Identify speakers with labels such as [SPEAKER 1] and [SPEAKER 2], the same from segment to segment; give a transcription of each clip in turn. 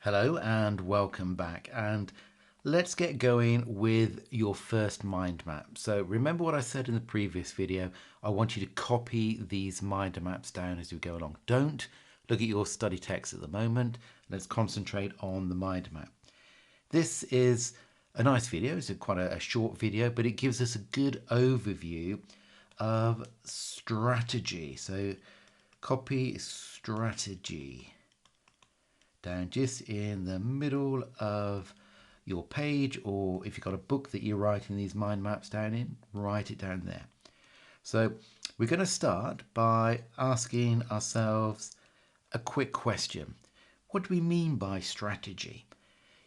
[SPEAKER 1] Hello and welcome back, and let's get going with your first mind map. So remember what I said in the previous video. I want you to copy these mind maps down as we go along. Don't look at your study text at the moment. Let's concentrate on the mind map. This is a nice video. It's quite a short video, but it gives us a good overview of strategy. So copy strategy down just in the middle of your page, or if you've got a book that you're writing these mind maps down in, write it down there. So we're going to start by asking ourselves a quick question. What do we mean by strategy?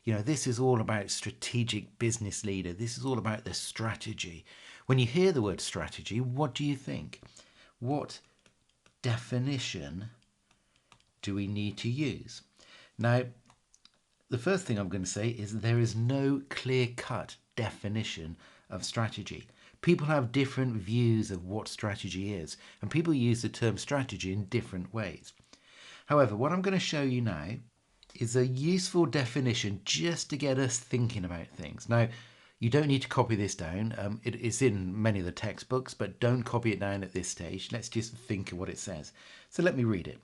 [SPEAKER 1] You know, this is all about strategic business leader. This is all about the strategy. When you hear the word strategy, what do you think? What definition do we need to use? Now, the first thing I'm going to say is there is no clear-cut definition of strategy. People have different views of what strategy is, and people use the term strategy in different ways. However, what I'm going to show you now is a useful definition just to get us thinking about things. Now, you don't need to copy this down. It is in many of the textbooks, but don't copy it down at this stage. Let's just think of what it says. So let me read it.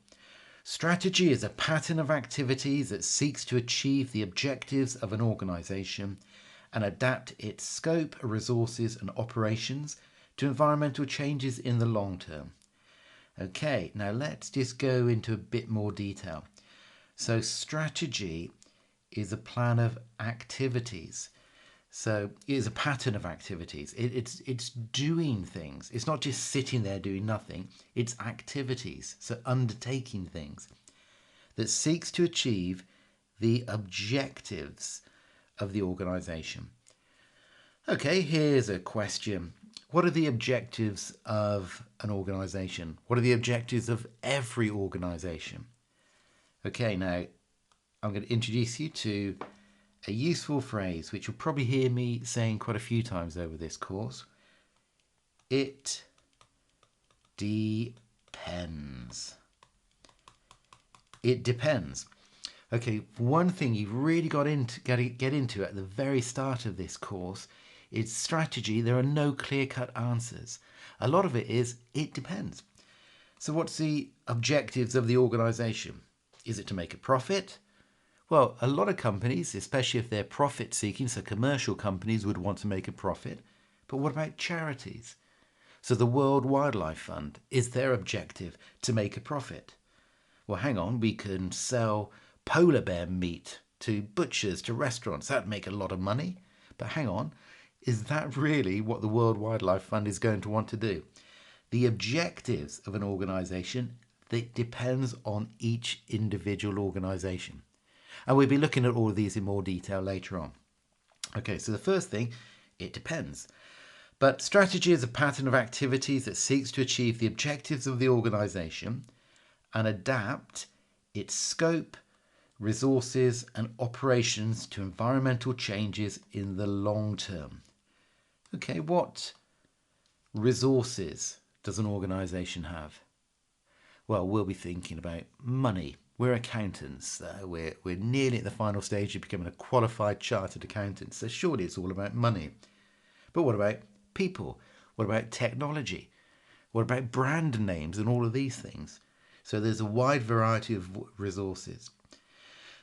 [SPEAKER 1] Strategy is a pattern of activities that seeks to achieve the objectives of an organisation and adapt its scope, resources and operations to environmental changes in the long term. Okay, now let's just go into a bit more detail. So strategy is a plan of activities. So it is a pattern of activities. It's doing things. It's not just sitting there doing nothing. It's activities, so undertaking things that seeks to achieve the objectives of the organisation. Okay, here's a question. What are the objectives of an organisation? What are the objectives of every organisation? Okay, now I'm going to introduce you to a useful phrase which you'll probably hear me saying quite a few times over this course. It depends. It depends. Okay, one thing you've really got to get into at the very start of this course is strategy. There are no clear-cut answers. A lot of it is it depends. So what's the objectives of the organisation? Is it to make a profit? Well, a lot of companies, especially if they're profit seeking, so commercial companies would want to make a profit. But what about charities? So the World Wildlife Fund, is their objective to make a profit? Well, hang on, we can sell polar bear meat to butchers, to restaurants. That'd make a lot of money. But hang on, is that really what the World Wildlife Fund is going to want to do? The objectives of an organisation, that depends on each individual organisation. And we'll be looking at all of these in more detail later on. Okay, so the first thing, it depends. But strategy is a pattern of activities that seeks to achieve the objectives of the organisation and adapt its scope, resources and operations to environmental changes in the long term. Okay, what resources does an organisation have? Well, we'll be thinking about money. We're accountants. We're nearly at the final stage of becoming a qualified chartered accountant. So surely it's all about money. But what about people? What about technology? What about brand names and all of these things? So there's a wide variety of resources.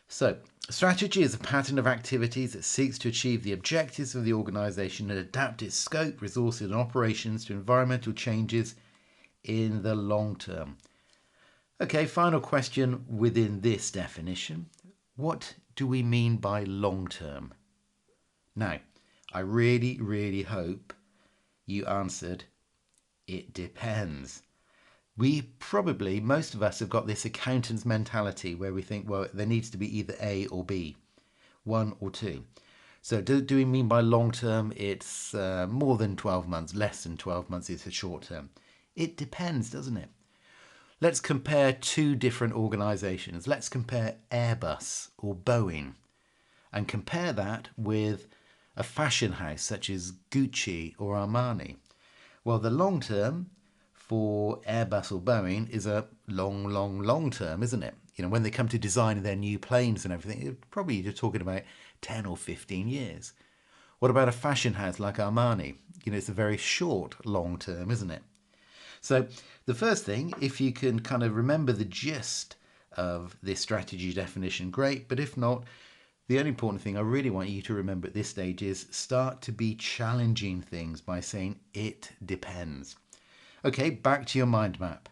[SPEAKER 1] So strategy is a pattern of activities that seeks to achieve the objectives of the organisation and adapt its scope, resources and operations to environmental changes in the long term. Okay, final question within this definition. What do we mean by long term? Now, I really, really hope you answered, it depends. Most of us have got this accountant's mentality where we think, well, there needs to be either A or B, one or two. So do we mean by long term it's more than 12 months, less than 12 months is for short term? It depends, doesn't it? Let's compare two different organisations. Let's compare Airbus or Boeing and compare that with a fashion house such as Gucci or Armani. Well, the long term for Airbus or Boeing is a long term, isn't it? when they come to designing their new planes and everything, probably you're talking about 10 or 15 years. What about a fashion house like Armani? It's a very short, long term, isn't it? So the first thing, if you can kind of remember the gist of this strategy definition, great. But if not, the only important thing I really want you to remember at this stage is start to be challenging things by saying it depends. Okay, back to your mind map.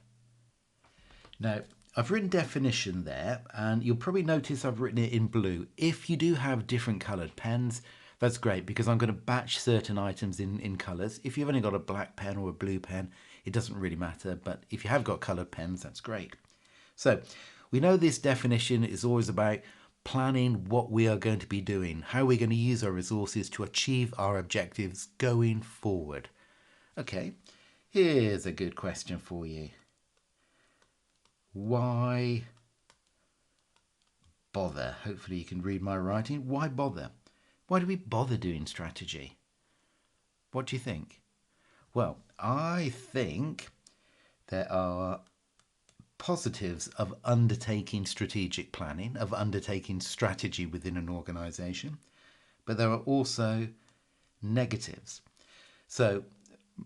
[SPEAKER 1] Now, I've written definition there, and you'll probably notice I've written it in blue. If you do have different coloured pens, that's great, because I'm going to batch certain items in colours. If you've only got a black pen or a blue pen, it doesn't really matter, but if you have got coloured pens, that's great. So we know this definition is always about planning what we are going to be doing, how we're going to use our resources to achieve our objectives going forward. Okay, here's a good question for you. Why bother? Hopefully you can read my writing. Why bother? Why do we bother doing strategy? What do you think? Well, I think there are positives of undertaking strategic planning, of undertaking strategy within an organisation, but there are also negatives. So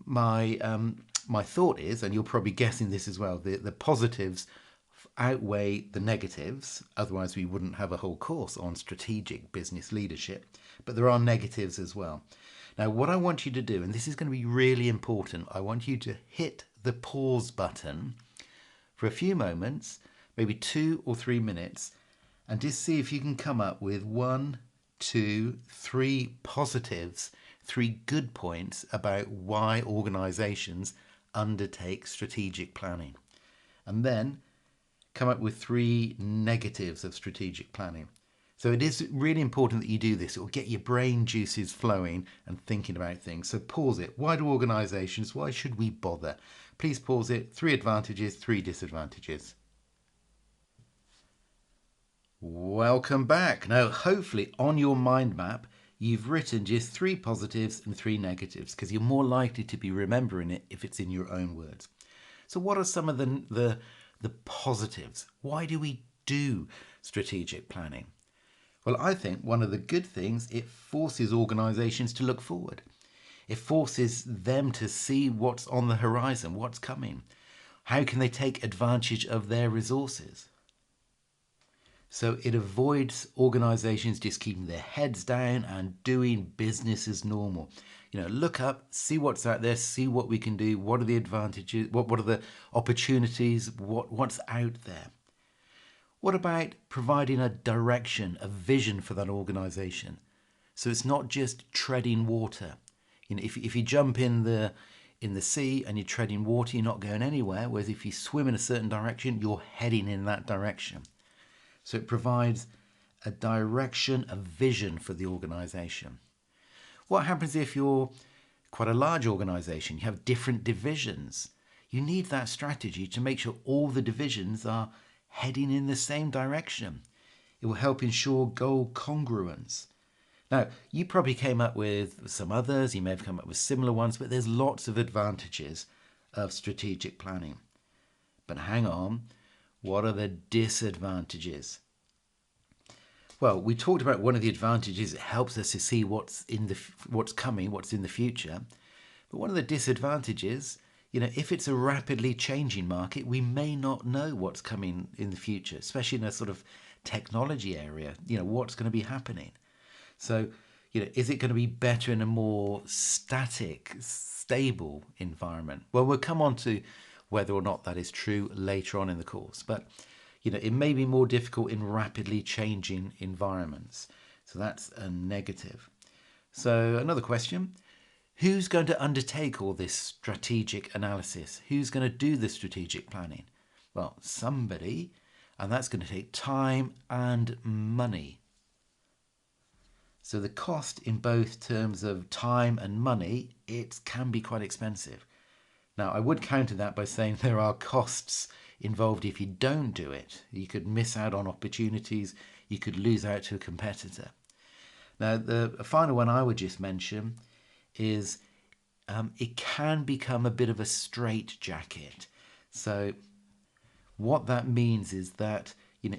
[SPEAKER 1] my thought is, and you're probably guessing this as well, the positives outweigh the negatives, otherwise we wouldn't have a whole course on strategic business leadership, but there are negatives as well. Now what I want you to do, and this is going to be really important, I want you to hit the pause button for a few moments, maybe 2 or 3 minutes, and just see if you can come up with 1, 2, 3 positives, 3 good points about why organisations undertake strategic planning. And then come up with 3 negatives of strategic planning. So it is really important that you do this. It will get your brain juices flowing and thinking about things. So pause it. Why do organisations, why should we bother? Please pause it. 3 advantages, 3 disadvantages. Welcome back. Now, hopefully on your mind map, you've written just 3 positives and 3 negatives, because you're more likely to be remembering it if it's in your own words. So what are some of the positives? Why do we do strategic planning? Well, I think one of the good things, it forces organisations to look forward. It forces them to see what's on the horizon, what's coming. How can they take advantage of their resources? So it avoids organisations just keeping their heads down and doing business as normal. Look up, see what's out there, see what we can do, what are the advantages, what are the opportunities, what's out there. What about providing a direction, a vision for that organisation? So it's not just treading water. If you jump in the sea and you're treading water, you're not going anywhere. Whereas if you swim in a certain direction, you're heading in that direction. So it provides a direction, a vision for the organisation. What happens if you're quite a large organisation? You have different divisions. You need that strategy to make sure all the divisions are heading in the same direction. It will help ensure goal congruence. Now, you probably came up with some others, you may have come up with similar ones, but there's lots of advantages of strategic planning. But hang on, what are the disadvantages? Well, we talked about one of the advantages, it helps us to see what's coming, what's in the future. But one of the disadvantages, if it's a rapidly changing market, we may not know what's coming in the future, especially in a sort of technology area, what's going to be happening. So, is it going to be better in a more static, stable environment? Well, we'll come on to whether or not that is true later on in the course. But, it may be more difficult in rapidly changing environments. So that's a negative. So another question. Who's going to undertake all this strategic analysis? Who's going to do the strategic planning? Well, somebody, and that's going to take time and money. So the cost in both terms of time and money, it can be quite expensive. Now, I would counter that by saying there are costs involved if you don't do it. You could miss out on opportunities. You could lose out to a competitor. Now, the final one I would just mention is it can become a bit of a straitjacket. So what that means is that,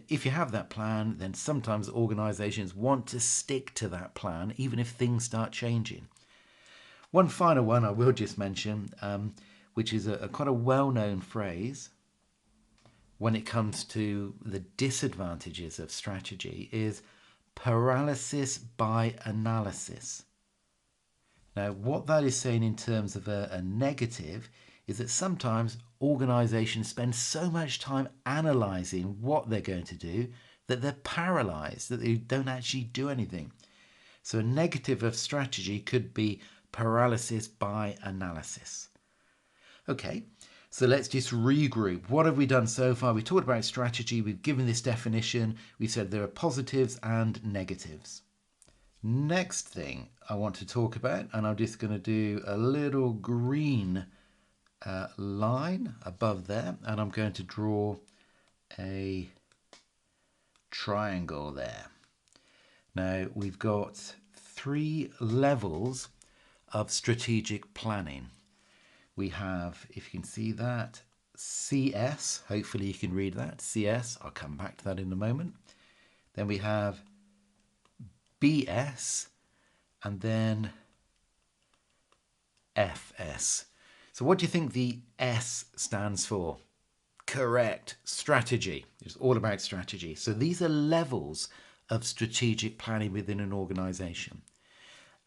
[SPEAKER 1] if you have that plan, then sometimes organizations want to stick to that plan, even if things start changing. One final one I will just mention, which is a quite a well-known phrase when it comes to the disadvantages of strategy, is paralysis by analysis. Now, what that is saying in terms of a negative is that sometimes organizations spend so much time analyzing what they're going to do that they're paralyzed, that they don't actually do anything. So a negative of strategy could be paralysis by analysis. Okay, so let's just regroup. What have we done so far? We talked about strategy, we've given this definition, we said there are positives and negatives. Next thing I want to talk about, and I'm just going to do a little green line above there, and I'm going to draw a triangle there. Now we've got 3 levels of strategic planning. We have, if you can see that, CS, hopefully you can read that, CS, I'll come back to that in a moment. Then we have BS, and then FS. So what do you think the S stands for? Correct, strategy. It's all about strategy. So these are levels of strategic planning within an organization.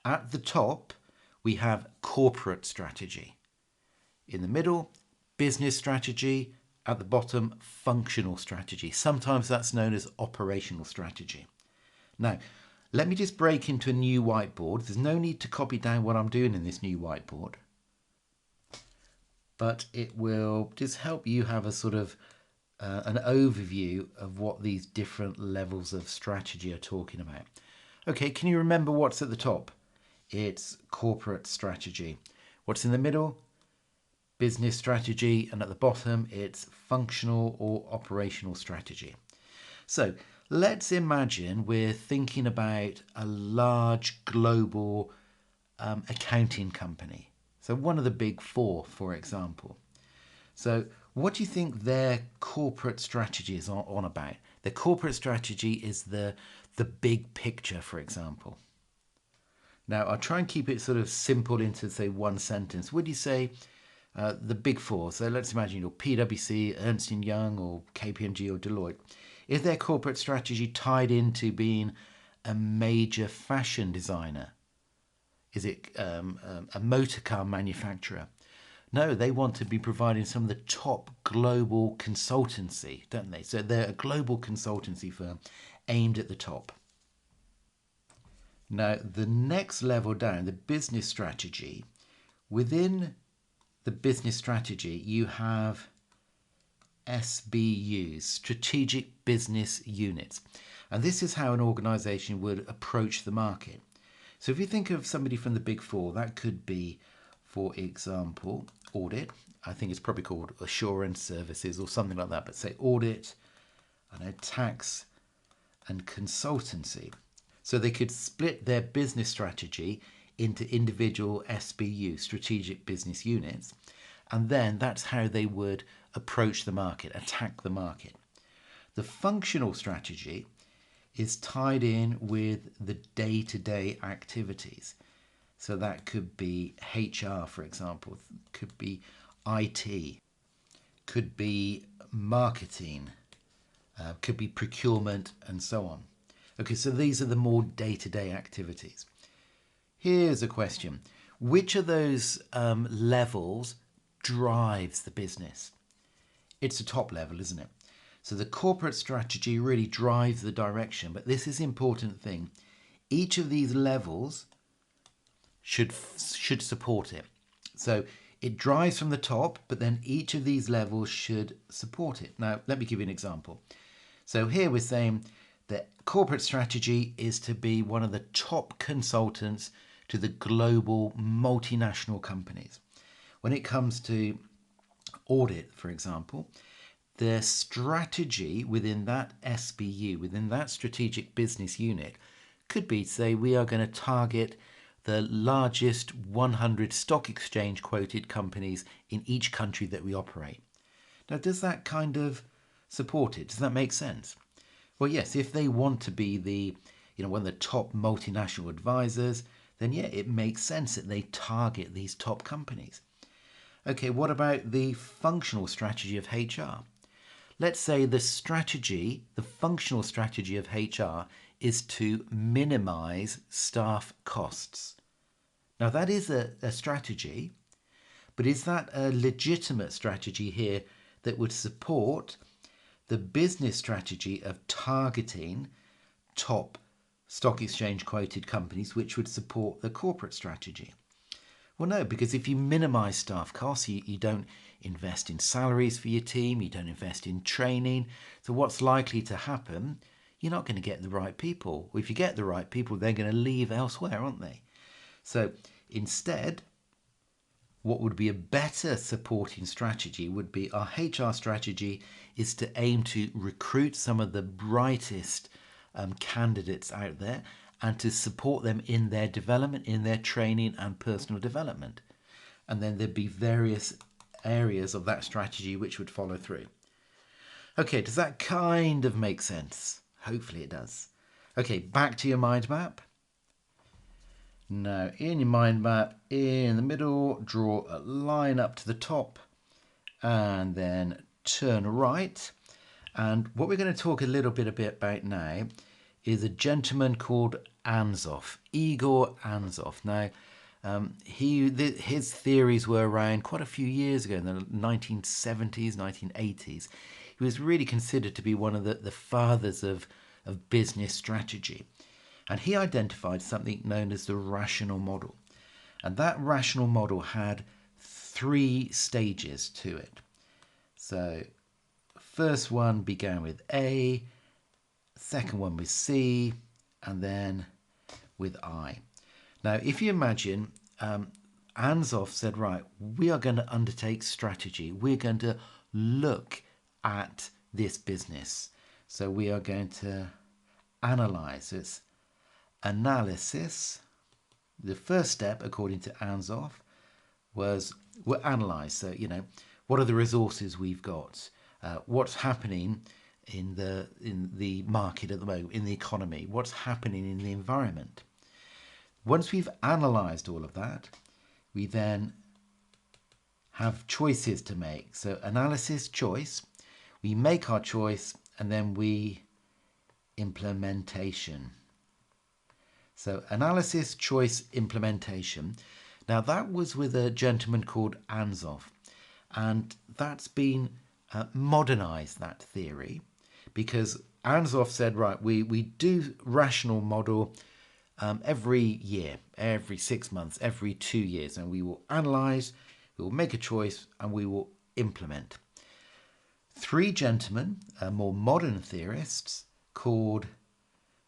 [SPEAKER 1] At the top, we have corporate strategy. In the middle, business strategy. At the bottom, functional strategy. Sometimes that's known as operational strategy. Now, let me just break into a new whiteboard. There's no need to copy down what I'm doing in this new whiteboard, but it will just help you have a sort of an overview of what these different levels of strategy are talking about. Okay, can you remember what's at the top? It's corporate strategy. What's in the middle? Business strategy. And at the bottom, it's functional or operational strategy. So let's imagine we're thinking about a large global accounting company. So one of the big 4, for example. So what do you think their corporate strategy is on about? The corporate strategy is the big picture, for example. Now, I'll try and keep it sort of simple into, say, one sentence. Would you say the big 4, so let's imagine your PwC, Ernst & Young, or KPMG or Deloitte, is their corporate strategy tied into being a major fashion designer? Is it a motor car manufacturer? No, they want to be providing some of the top global consultancy, don't they? So they're a global consultancy firm aimed at the top. Now, the next level down, the business strategy, within the business strategy, you have SBUs, Strategic Business Units. And this is how an organization would approach the market. So if you think of somebody from the big 4, that could be, for example, audit. I think it's probably called assurance services or something like that, but say audit, I know, tax and consultancy. So they could split their business strategy into individual SBU, Strategic Business Units, and then that's how they would approach the market, attack the market. The functional strategy is tied in with the day-to-day activities. So that could be HR, for example, could be IT, could be marketing, could be procurement, and so on. Okay, so these are the more day-to-day activities. Here's a question. Which of those levels drives the business? It's the top level, isn't it? So the corporate strategy really drives the direction, but this is the important thing. Each of these levels should support it. So it drives from the top, but then each of these levels should support it. Now, let me give you an example. So here we're saying that corporate strategy is to be one of the top consultants to the global multinational companies. When it comes to audit, for example, the strategy within that SBU, within that strategic business unit, could be, say, we are going to target the largest 100 stock exchange quoted companies in each country that we operate. Now, does that kind of support it? Does that make sense? Well, yes, if they want to be one of the top multinational advisors, then yeah, it makes sense that they target these top companies. Okay, what about the functional strategy of HR? Let's say the functional strategy of HR is to minimize staff costs. Now, that is a strategy, but is that a legitimate strategy here that would support the business strategy of targeting top stock exchange quoted companies, which would support the corporate strategy? Well, no, because if you minimize staff costs, you don't invest in salaries for your team, you don't invest in training. So what's likely to happen? You're not going to get the right people. Well, if you get the right people, they're going to leave elsewhere, aren't they? So instead, what would be a better supporting strategy would be our HR strategy is to aim to recruit some of the brightest candidates out there and to support them in their development, in their training and personal development. And then there'd be various areas of that strategy which would follow through. Okay, does that kind of make sense? Hopefully it does. Okay, back to your mind map. Now, in your mind map, in the middle, draw a line up to the top and then turn right. And what we're going to talk a little bit about now is a gentleman called Anzoff, Igor Anzoff. Now, his theories were around quite a few years ago, in the 1970s, 1980s. He was really considered to be one of the fathers of business strategy. And he identified something known as the rational model. And that rational model had 3 stages to it. So first one began with A, second one with C, and then with I. Now, if you imagine, Anzoff said, right, we are going to undertake strategy. We're going to look at this business. So we are going to analyze. It's analysis. The first step, according to Anzoff, was we'll analyze. So, what are the resources we've got? What's happening in the market at the moment, in the economy? What's happening in the environment? Once we've analysed all of that, we then have choices to make. So analysis, choice. We make our choice and then we implementation. So analysis, choice, implementation. Now that was with a gentleman called Anzoff, and that's been modernised, that theory, because Anzoff said, right, we do rational model every year, every 6 months, every 2 years, and we will analyse, we will make a choice, and we will implement. 3 gentlemen, more modern theorists, called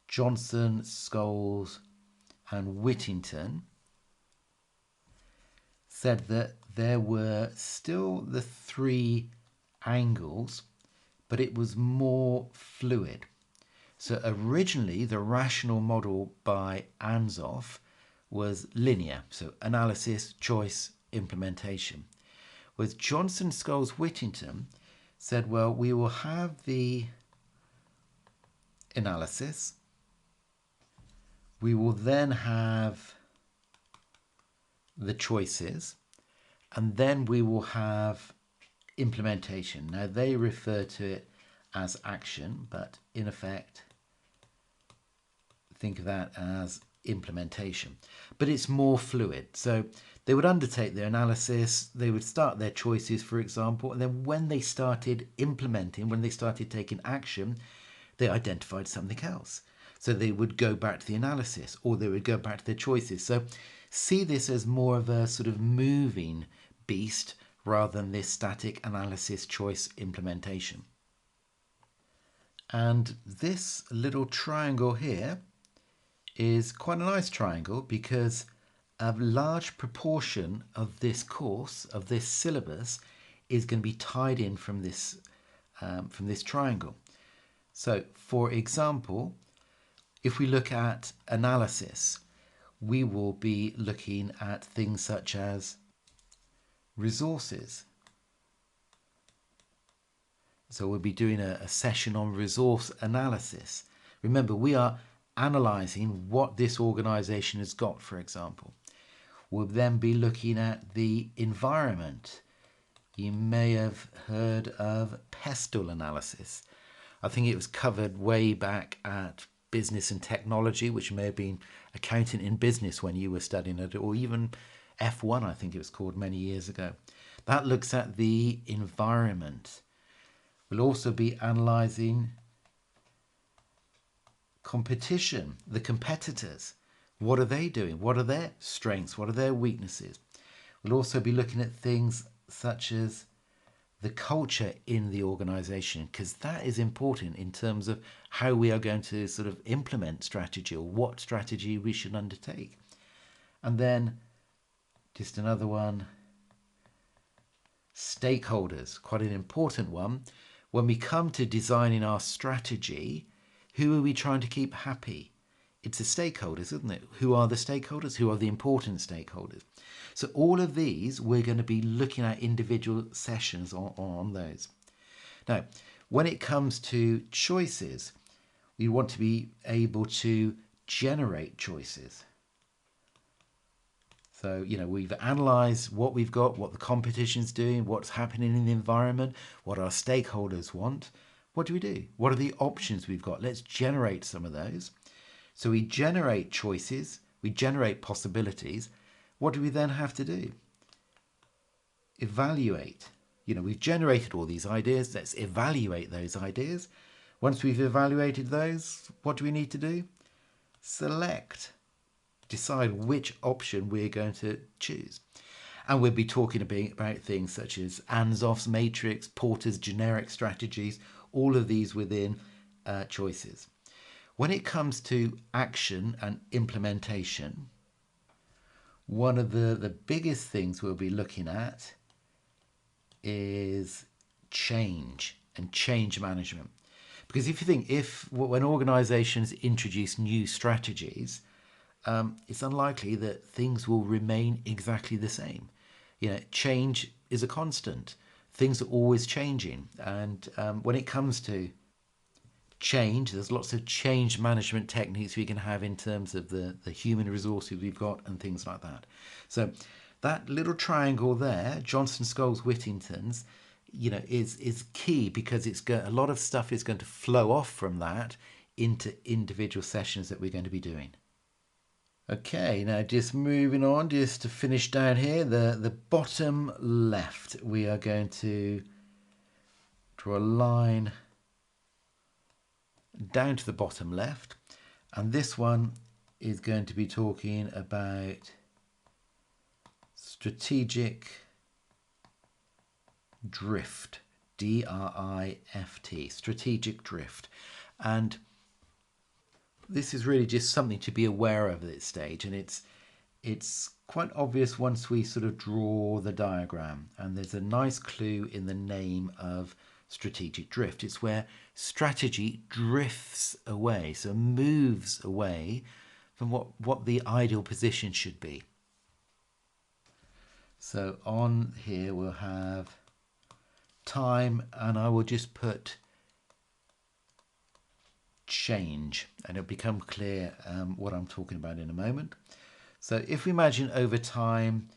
[SPEAKER 1] Johnson, Scholes, and Whittington, said that there were still the 3 angles, but it was more fluid. So originally the rational model by Anzoff was linear, so analysis, choice, implementation. Whereas Johnson, Scholes, Whittington said, well, we will have the analysis, we will then have the choices, and then we will have implementation. Now they refer to it as action, but in effect think of that as implementation. But it's more fluid. So they would undertake their analysis, they would start their choices, for example, and then when they started implementing, when they started taking action, they identified something else. So they would go back to the analysis, or they would go back to their choices. So see this as more of a sort of moving beast rather than this static analysis, choice, implementation. And this little triangle here is quite a nice triangle because a large proportion of this course, of this syllabus, is going to be tied in from this triangle. So, for example, if we look at analysis, we will be looking at things such as resources. So we'll be doing a session on resource analysis. Remember, we are analysing what this organisation has got, for example. We'll then be looking at the environment. You may have heard of pestle analysis. I think it was covered way back at business and technology, which may have been accountant in business when you were studying it, or even F1, I think it was called many years ago. That looks at the environment. We'll also be analysing competition, the competitors. What are they doing? What are their strengths? What are their weaknesses? We'll also be looking at things such as the culture in the organisation, because that is important in terms of how we are going to sort of implement strategy, or what strategy we should undertake. And then just another one, stakeholders, quite an important one. When we come to designing our strategy, who are we trying to keep happy? It's the stakeholders, isn't it? Who are the stakeholders? Who are the important stakeholders? So all of these, we're going to be looking at individual sessions on those. Now, when it comes to choices, we want to be able to generate choices. So, we've analysed what we've got, what the competition's doing, what's happening in the environment, what our stakeholders want. What do? What are the options we've got? Let's generate some of those. So we generate choices, we generate possibilities. What do we then have to do? Evaluate. We've generated all these ideas. Let's evaluate those ideas. Once we've evaluated those, what do we need to do? Select. Decide which option we're going to choose. And we'll be talking about things such as Anzoff's matrix, Porter's generic strategies, all of these within choices. When it comes to action and implementation, one of the biggest things we'll be looking at is change and change management. Because if you think, when organizations introduce new strategies, it's unlikely that things will remain exactly the same. Change is a constant. Things are always changing. And when it comes to change, there's lots of change management techniques we can have in terms of the human resources we've got and things like that. So that little triangle there, Johnson, Scholes, Whittington's, is key, because a lot of stuff is going to flow off from that into individual sessions that we're going to be doing. Okay, now just moving on, just to finish down here, the bottom left, we are going to draw a line down to the bottom left, and this one is going to be talking about strategic drift, D-R-I-F-T, strategic drift. And this is really just something to be aware of at this stage, and it's quite obvious once we sort of draw the diagram, and there's a nice clue in the name of strategic drift. It's where strategy drifts away, so moves away from what the ideal position should be. So on here we'll have time, and I will just put change, and it'll become clear what I'm talking about in a moment. So if we imagine over time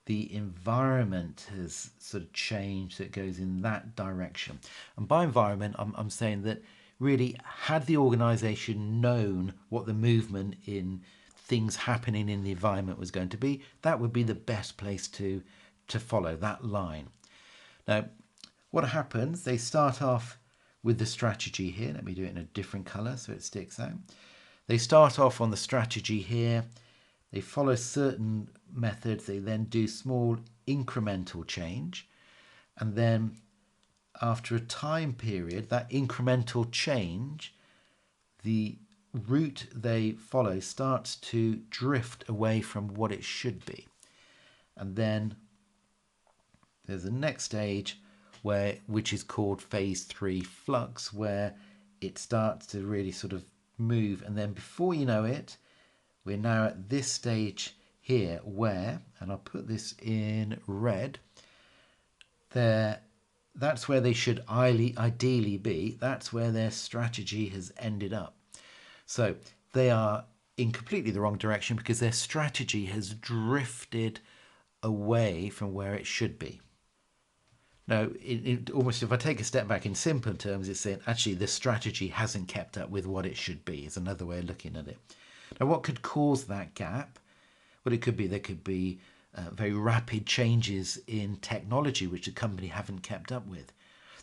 [SPEAKER 1] the environment has sort of changed, that goes in that direction. And by environment, I'm saying that really, had the organisation known what the movement in things happening in the environment was going to be, that would be the best place to follow that line. Now, what happens, they start off with the strategy here. Let me do it in a different colour so it sticks out. They start off on the strategy here. They follow certain methods. They then do small incremental change. And then after a time period, that incremental change, the route they follow starts to drift away from what it should be. And then there's the next stage, which is called phase 3 flux, where it starts to really sort of move. And then before you know it, we're now at this stage here where, and I'll put this in red, there that's where they should ideally be. That's where their strategy has ended up. So they are in completely the wrong direction because their strategy has drifted away from where it should be. Now, almost if I take a step back in simple terms, it's saying actually the strategy hasn't kept up with what it should be, is another way of looking at it. Now, what could cause that gap? Well, there could be very rapid changes in technology which the company haven't kept up with.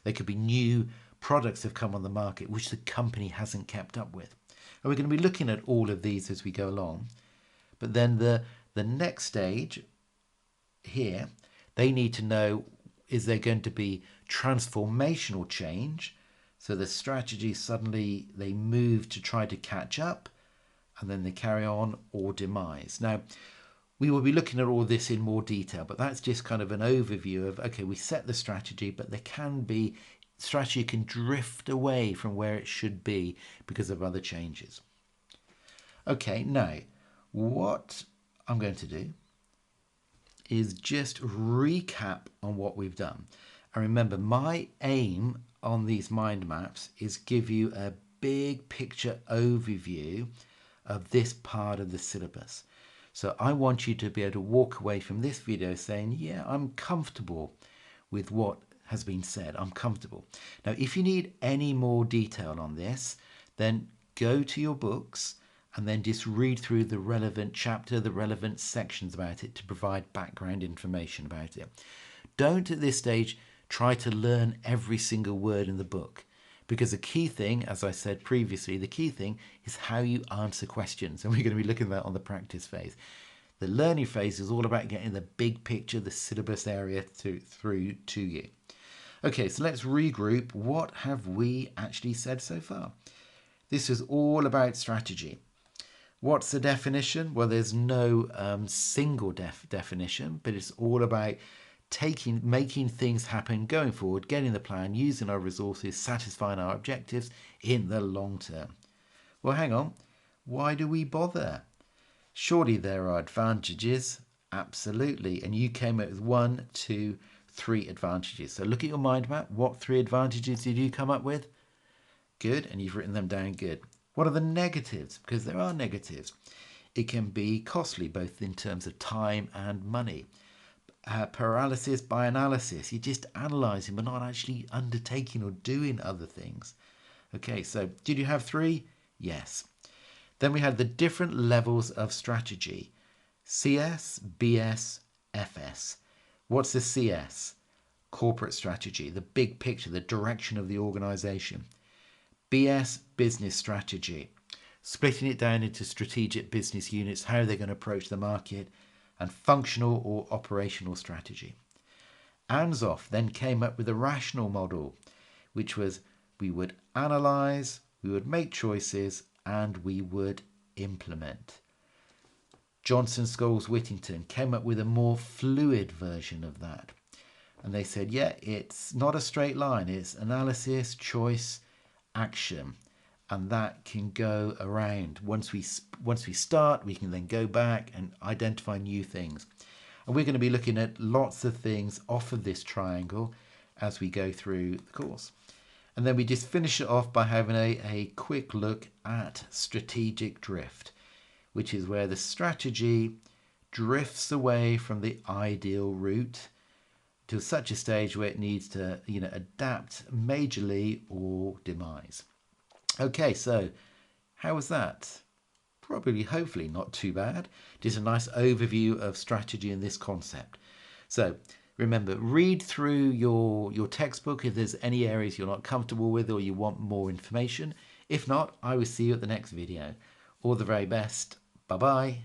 [SPEAKER 1] There could be new products have come on the market which the company hasn't kept up with. And we're going to be looking at all of these as we go along. But then the next stage here, they need to know, is there going to be transformational change? So the strategy suddenly they move to try to catch up and then they carry on, or demise. Now, we will be looking at all this in more detail, but that's just kind of an overview of, okay, we set the strategy, but there can be, strategy can drift away from where it should be because of other changes. Okay, now, what I'm going to do is just recap on what we've done. And remember, my aim on these mind maps is give you a big picture overview of this part of the syllabus. So I want you to be able to walk away from this video saying, yeah, I'm comfortable with what has been said. I'm comfortable. Now, if you need any more detail on this, then go to your books and then just read through the relevant chapter, the relevant sections about it to provide background information about it. Don't at this stage try to learn every single word in the book, because the key thing, as I said previously, the key thing is how you answer questions. And we're going to be looking at that on the practice phase. The learning phase is all about getting the big picture, the syllabus area through to you. Okay, so let's regroup. What have we actually said so far? This is all about strategy. What's the definition? Well, there's no single definition, but it's all about making things happen, going forward, getting the plan, using our resources, satisfying our objectives in the long term. Well, hang on. Why do we bother? Surely there are advantages. Absolutely. And you came up with 1, 2, 3 advantages. So look at your mind map. What 3 advantages did you come up with? Good. And you've written them down. Good. What are the negatives? Because there are negatives. It can be costly, both in terms of time and money. Paralysis by analysis. You're just analysing, but not actually undertaking or doing other things. Okay, so did you have 3? Yes. Then we had the different levels of strategy. CS, BS, FS. What's the CS? Corporate strategy, the big picture, the direction of the organisation. BS, business strategy, splitting it down into strategic business units, how they're going to approach the market, and functional or operational strategy. Ansoff then came up with a rational model, which was we would analyse, we would make choices, and we would implement. Johnson Scholes Whittington came up with a more fluid version of that. And they said, yeah, it's not a straight line, it's analysis, choice, action, and that can go around. Once we start, we can then go back and identify new things. And we're going to be looking at lots of things off of this triangle as we go through the course. And then we just finish it off by having a quick look at strategic drift, which is where the strategy drifts away from the ideal route to such a stage where it needs to, adapt majorly or demise. Okay, so how was that? Probably, hopefully not too bad. Just a nice overview of strategy and this concept. So remember, read through your textbook if there's any areas you're not comfortable with or you want more information. If not, I will see you at the next video. All the very best. Bye-bye.